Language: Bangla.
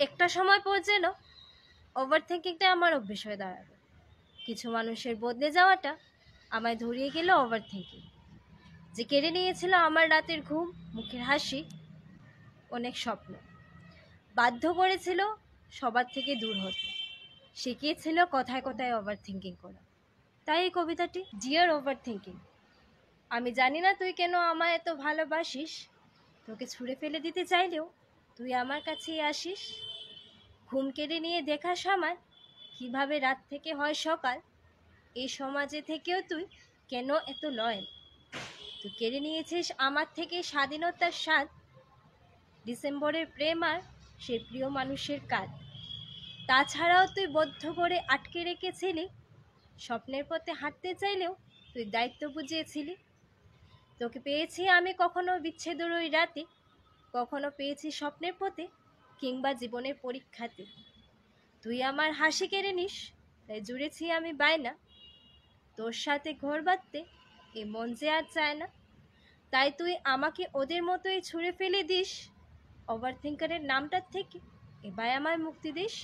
একটা সময় পর যেন ওভার থিঙ্কিংটা আমার অভ্যেস হয়ে দাঁড়ালো। কিছু মানুষের বদলে যাওয়াটা আমায় ধরিয়ে গেল ওভার থিঙ্কিং, যে কেড়ে নিয়েছিল আমার রাতের ঘুম, মুখের হাসি, অনেক স্বপ্ন। বাধ্য করেছিল সবার থেকে দূর হতে, শিখিয়েছিল কথায় কথায় ওভার থিঙ্কিং করা। তাই এই কবিতাটি, ডিয়ার ওভার থিঙ্কিং, আমি জানি না তুই কেন আমায় এত ভালোবাসিস, তোকে ছুঁড়ে ফেলে দিতে চাইলেও তুই আমার কাছেই আসিস। ঘুম কেড়ে নিয়ে দেখা সময় কিভাবে রাত থেকে হয় সকাল, এই সমাজে থেকেও তুই কেন এত লয়াল। তুই কেড়ে নিয়েছিস আমার থেকে স্বাধীনতার স্বাদ, ডিসেম্বরের প্রেম আর সে প্রিয় মানুষের কাঁধ। তাছাড়াও তুই বদ্ধ করে আটকে রেখেছিলি, স্বপ্নের পথে হাঁটতে চাইলেও তুই দায়িত্ব বুঝিয়েছিলি। তোকে পেয়েছি আমি কখনো বিচ্ছেদের ওই রাতে, কখনো পেয়েছি স্বপ্নের পথে, কিংবা জীবনের পরীক্ষাতে। তুই আমার হাসি কেড়ে নিস, তাই জুড়েছি আমি বায়না, তোর সাথে ঘর বাঁধতে এ মন যে আর চায় না। তাই তুই আমাকে ওদের মতোই ছুঁড়ে ফেলে দিস, ওভার থিঙ্কারের নামটার থেকে এবার আমায় মুক্তি দিস।